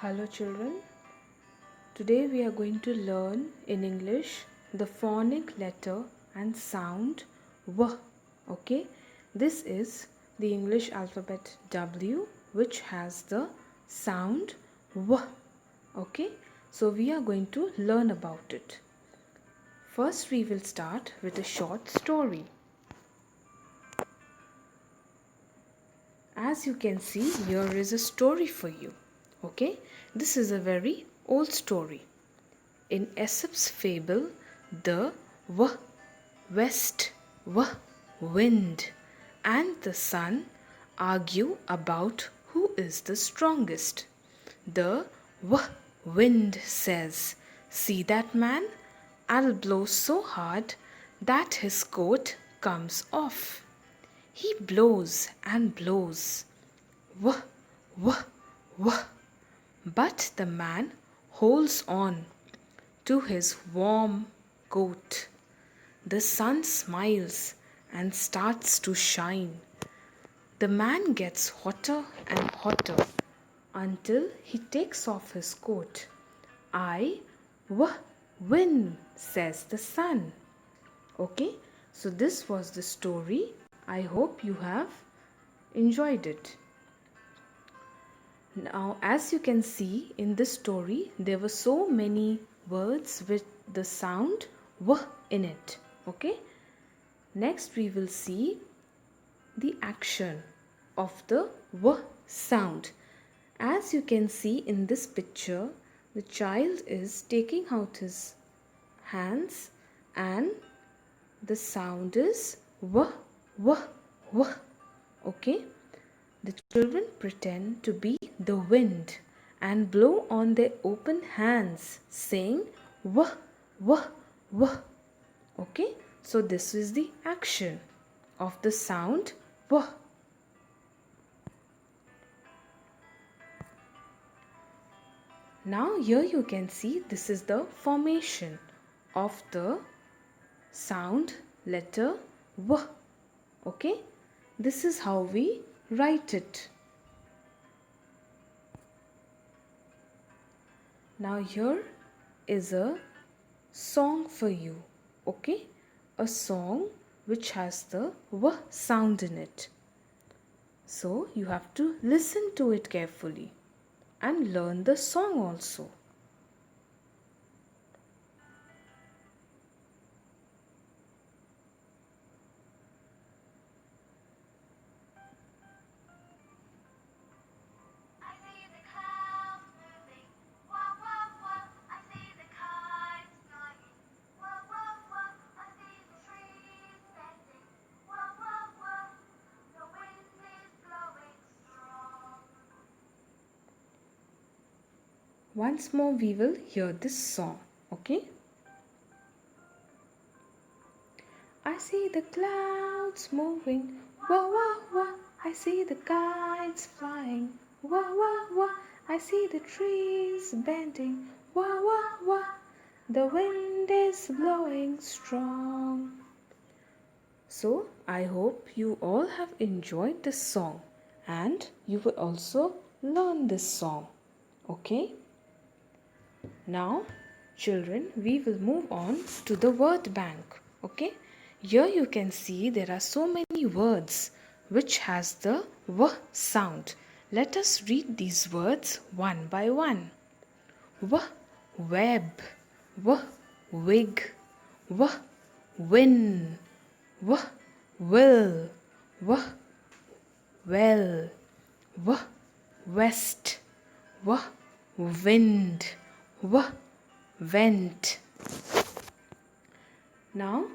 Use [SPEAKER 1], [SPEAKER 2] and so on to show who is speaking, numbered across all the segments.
[SPEAKER 1] Hello children, today we are going to learn in English the phonic letter and sound W. Okay, this is the English alphabet W which has the sound W. Okay, so we are going to learn about it. First we will start with a short story. As you can see, here is a story for you. Okay, this is a very old story. In Aesop's fable, the west wind and the sun argue about who is the strongest. The wind says, "See that man? I'll blow so hard that his coat comes off." He blows and blows. Wah, wah, wah. But the man holds on to his warm coat. The sun smiles and starts to shine. The man gets hotter and hotter until he takes off his coat. "I win," says the sun. Okay, so this was the story. I hope you have enjoyed it. Now, as you can see in this story, there were so many words with the sound W in it. Okay. Next, we will see the action of the W sound. As you can see in this picture, the child is taking out his hands and the sound is W. Okay, the children pretend to be the wind and blow on their open hands, saying "wah, wah, wah." Okay, so this is the action of the sound "wah." Now here you can see this is the formation of the sound letter "w." Okay, this is how we write it. Now here is a song for you. Okay, a song which has the W sound in it. So you have to listen to it carefully and learn the song also. Once more we will hear this song. Okay. I see the clouds moving, wah wah wah. I see the kites flying, wah wah wah. I see the trees bending, wah wah wah. The wind is blowing strong. So I hope you all have enjoyed this song and you will also learn this song. Okay? Now, children, we will move on to the word bank. Okay, here you can see there are so many words which has the W sound. Let us read these words one by one. Web, wig, win, will, well, west, wind, went. Now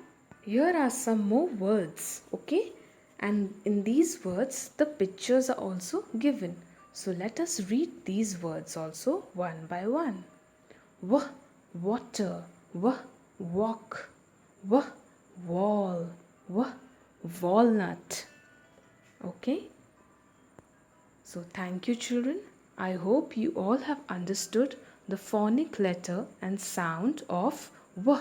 [SPEAKER 1] here are some more words. Okay, and in these words the pictures are also given, so let us read these words also one by one. Water, walk, wall, walnut. Okay, so thank you children. I hope you all have understood the phonic letter and sound of W.